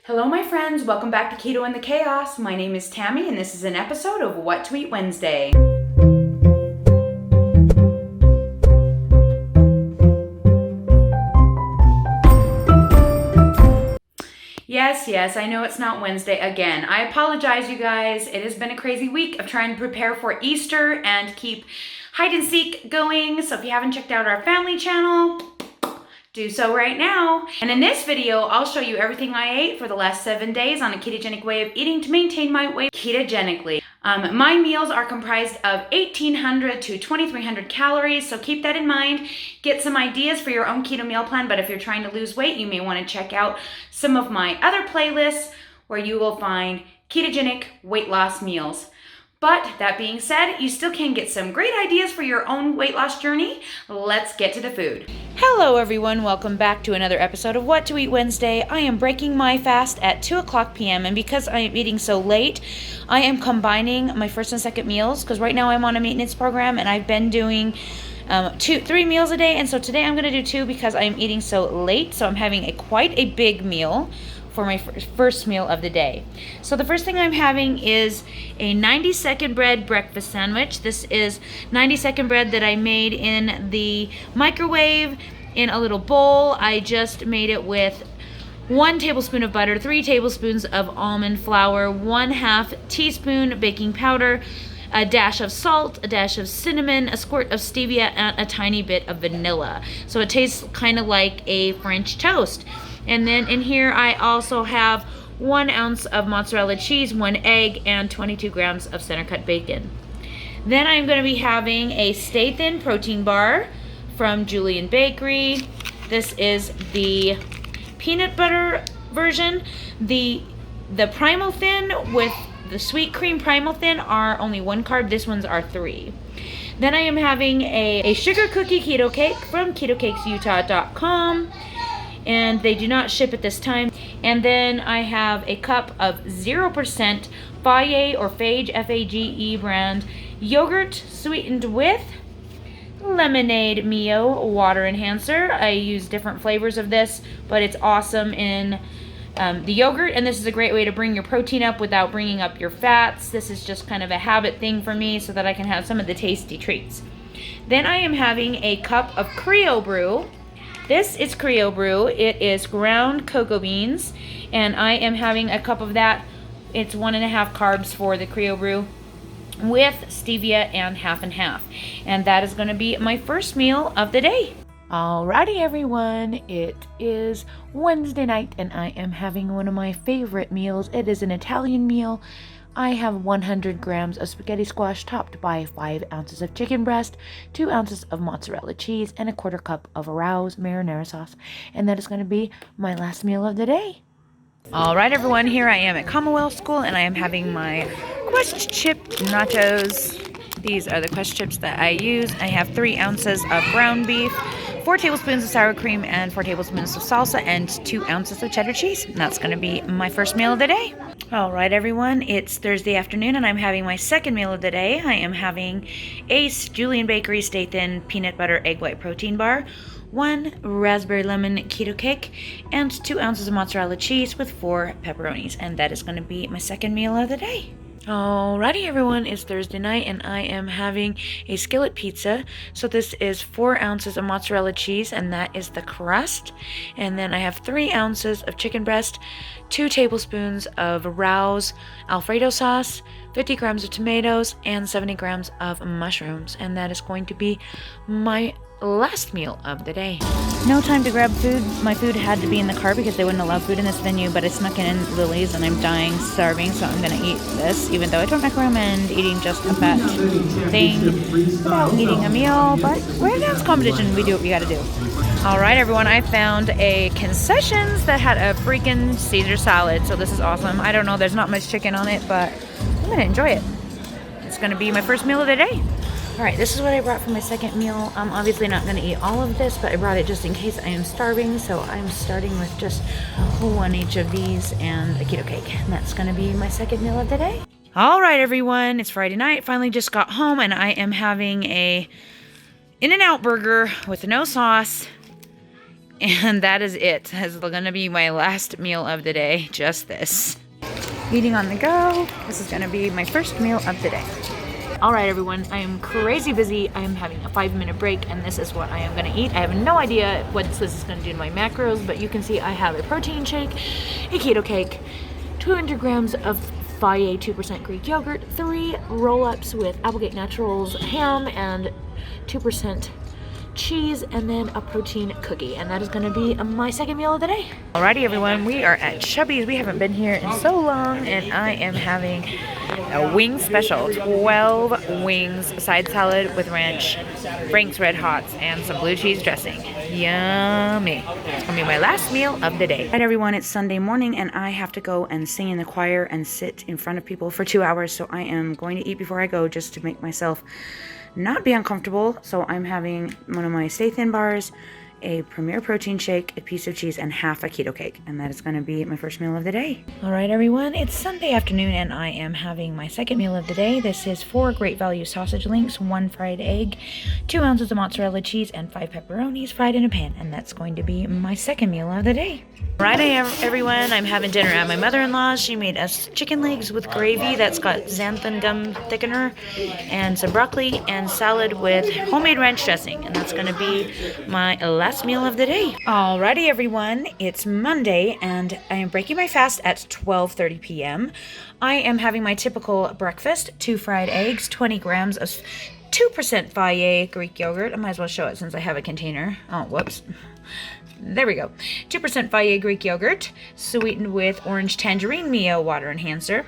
Hello, my friends. Welcome back to Keto and the Chaos. My name is Tammy, and this is an episode of What to Eat Wednesday. Yes, I know it's not Wednesday again. I apologize, you guys. It has been a crazy week of trying to prepare for Easter and keep hide and seek going. So if you haven't checked out our family channel, do so right now. And in this video, I'll show you everything I ate for the last 7 days on a ketogenic way of eating to maintain my weight ketogenically. My meals are comprised of 1,800 to 2,300 calories, so keep that in mind. Get some ideas for your own keto meal plan, but if you're trying to lose weight, you may want to check out some of my other playlists where you will find ketogenic weight loss meals. But that being said, you still can get some great ideas for your own weight loss journey. Let's get to the food. Hello everyone, welcome back to another episode of What to Eat Wednesday. I am breaking my fast at 2 o'clock p.m. and because I am eating so late, I am combining my first and second meals because right now I'm on a maintenance program and I've been doing 3 meals a day, and so today I'm going to do 2 because I'm eating so late, so I'm having quite a big meal for my first meal of the day. So the first thing I'm having is a 90-second bread breakfast sandwich. This is 90-second bread that I made in the microwave in a little bowl. I just made it with 1 tablespoon of butter, 3 tablespoons of almond flour, 1/2 teaspoon baking powder, a dash of salt, a dash of cinnamon, a squirt of stevia, and a tiny bit of vanilla. So it tastes kind of like a French toast. And then in here I also have 1 ounce of mozzarella cheese, 1 egg, and 22 grams of center cut bacon. Then I'm going to be having a Stay Thin protein bar from Julian Bakery. This is the peanut butter version. The Primal Thin with the sweet cream Primal Thin are only 1 carb. This ones are 3. Then I am having a sugar cookie keto cake from ketocakesutah.com. And they do not ship at this time. And then I have a cup of 0% Faye or Phage, F-A-G-E brand yogurt sweetened with lemonade Mio water enhancer. I use different flavors of this, but it's awesome in the yogurt, and this is a great way to bring your protein up without bringing up your fats. This is just kind of a habit thing for me so that I can have some of the tasty treats. Then I am having a cup of Creo Brew. This is Creo Brew. It is ground cocoa beans, and I am having a cup of that. It's 1.5 carbs for the Creo Brew with stevia and half and half. And that is going to be my first meal of the day. Alrighty everyone, it is Wednesday night and I am having one of my favorite meals. It is an Italian meal. I have 100 grams of spaghetti squash topped by 5 ounces of chicken breast, 2 ounces of mozzarella cheese, and a 1/4 cup of Rouse marinara sauce. And that is going to be my last meal of the day. Alright everyone, here I am at Commonwealth School and I am having my Quest Chip nachos. These are the Quest chips that I use. I have 3 ounces of ground beef, 4 tablespoons of sour cream, and 4 tablespoons of salsa, and 2 ounces of cheddar cheese. And that's going to be my first meal of the day. Alright everyone, it's Thursday afternoon and I'm having my second meal of the day. I am having Ace Julian Bakery Stay Thin Peanut Butter Egg White Protein Bar, 1 raspberry lemon keto cake, and 2 ounces of mozzarella cheese with 4 pepperonis. And that is going to be my second meal of the day. Alrighty everyone, it's Thursday night and I am having a skillet pizza. So this is 4 ounces of mozzarella cheese and that is the crust. And then I have 3 ounces of chicken breast, 2 tablespoons of Rouse Alfredo sauce, 50 grams of tomatoes, and 70 grams of mushrooms. And that is going to be my last meal of the day. No time to grab food. My food had to be in the car because they wouldn't allow food in this venue, but I snuck it in Lily's and I'm dying starving, so I'm gonna eat this, even though I don't recommend eating just a fat thing without eating a meal, but we're in dance competition, we do what we gotta do. Alright everyone, I found a concessions that had a freaking Caesar salad, so this is awesome. I don't know, there's not much chicken on it, but I'm gonna enjoy it. It's gonna be my first meal of the day. Alright, this is what I brought for my second meal. I'm obviously not going to eat all of this, but I brought it just in case I am starving. So I'm starting with just 1 each of these and a keto cake. And that's going to be my second meal of the day. Alright everyone, it's Friday night. Finally just got home and I am having a In-N-Out burger with no sauce, And that is it. It's gonna be my last meal of the day, just this. Eating on the go. This is gonna be my first meal of the day. All right, everyone, I am crazy busy. I am having a 5-minute break, and this is what I am gonna eat. I have no idea what this is gonna do to my macros, but you can see I have a protein shake, a keto cake, 200 grams of Faye 2% Greek yogurt, 3 roll-ups with Applegate Naturals ham and 2% cheese, and then a protein cookie, and that is going to be my second meal of the day. Alrighty, everyone, we are at Chubby's. We haven't been here in so long, and I am having a wing special. 12 wings, side salad with ranch, Frank's Red Hots, and some blue cheese dressing. Yummy. It's going to be my last meal of the day. Alright, everyone, it's Sunday morning, and I have to go and sing in the choir and sit in front of people for 2 hours, so I am going to eat before I go just to make myself not be uncomfortable. So I'm having one of my Stay Thin bars, a Premier protein shake, a piece of cheese, and half a keto cake, and that is going to be my first meal of the day. All right, everyone, it's Sunday afternoon, and I am having my second meal of the day. This is 4 Great Value sausage links, 1 fried egg, 2 ounces of mozzarella cheese, and 5 pepperonis fried in a pan, and that's going to be my second meal of the day. Right, everyone, I'm having dinner at my mother-in-law's. She made us chicken legs with gravy that's got xanthan gum thickener, and some broccoli, and salad with homemade ranch dressing, and that's going to be my last meal of the day. Alrighty, everyone, it's Monday, and I am breaking my fast at 12:30 p.m. I am having my typical breakfast: 2 fried eggs, 20 grams of 2% Faye Greek yogurt. I might as well show it since I have a container. Oh, whoops. There we go. 2% Faye Greek yogurt, sweetened with orange tangerine Mio water enhancer.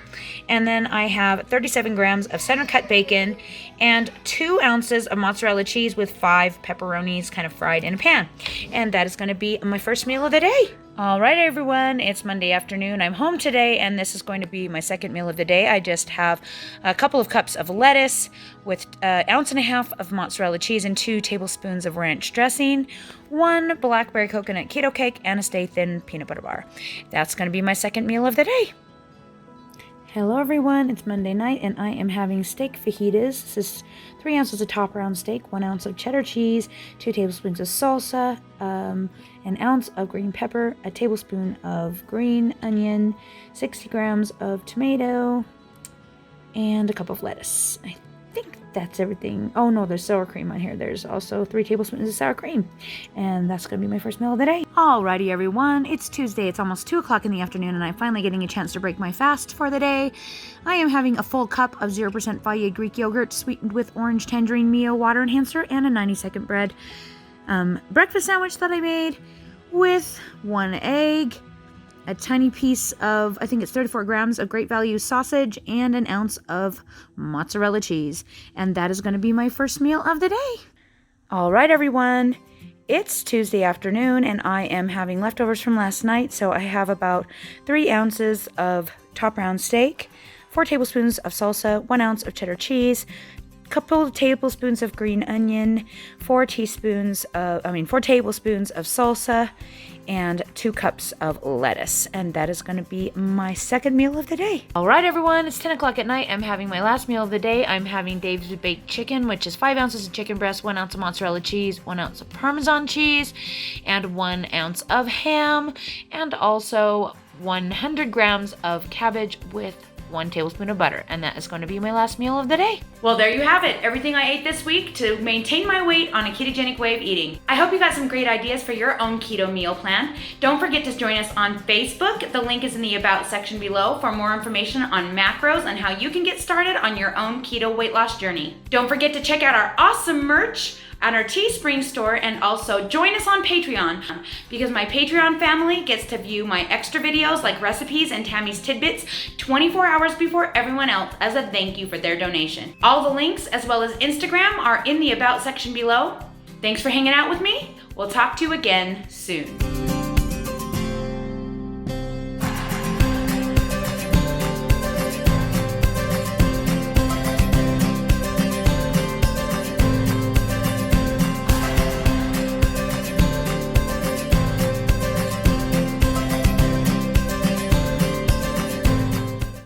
And then I have 37 grams of center cut bacon and 2 ounces of mozzarella cheese with 5 pepperonis kind of fried in a pan. And that is going to be my first meal of the day. All right, everyone, it's Monday afternoon. I'm home today, and this is going to be my second meal of the day. I just have a couple of cups of lettuce with 1.5 ounces of mozzarella cheese and 2 tablespoons of ranch dressing, 1 blackberry coconut keto cake, and a Stay Thin peanut butter bar. That's going to be my second meal of the day. Hello, everyone. It's Monday night, and I am having steak fajitas. This is 3 ounces of top round steak, 1 ounce of cheddar cheese, 2 tablespoons of salsa, 1 ounce of green pepper, a tablespoon of green onion, 60 grams of tomato, and a cup of lettuce. I think that's everything. Oh no, there's sour cream on here. There's also 3 tablespoons of sour cream. And that's going to be my first meal of the day. Alrighty, everyone. It's Tuesday. It's almost 2 o'clock in the afternoon, and I'm finally getting a chance to break my fast for the day. I am having a full cup of 0% Faye Greek yogurt, sweetened with orange tangerine Mio water enhancer, and a 90-second bread breakfast sandwich that I made with 1 egg, a tiny piece of, I think it's 34 grams of Great Value sausage, and 1 ounce of mozzarella cheese. And that is going to be my first meal of the day. All right, everyone. It's Tuesday afternoon, and I am having leftovers from last night. So I have about 3 ounces of top round steak, 4 tablespoons of salsa, 1 ounce of cheddar cheese, couple of tablespoons of green onion, 4 tablespoons of salsa, and 2 cups of lettuce. And that is going to be my second meal of the day. All right, everyone, it's 10 o'clock at night. I'm having my last meal of the day. I'm having Dave's baked chicken, which is 5 ounces of chicken breast, 1 ounce of mozzarella cheese, 1 ounce of Parmesan cheese, and 1 ounce of ham, and also 100 grams of cabbage with 1 tablespoon of butter, and that is going to be my last meal of the day. Well, there you have it. Everything I ate this week to maintain my weight on a ketogenic way of eating. I hope you got some great ideas for your own keto meal plan. Don't forget to join us on Facebook. The link is in the About section below for more information on macros and how you can get started on your own keto weight loss journey. Don't forget to check out our awesome merch at our Teespring store, and also join us on Patreon, because my Patreon family gets to view my extra videos like recipes and Tammy's tidbits 24 hours before everyone else as a thank you for their donation. All the links as well as Instagram are in the About section below. Thanks for hanging out with me. We'll talk to you again soon.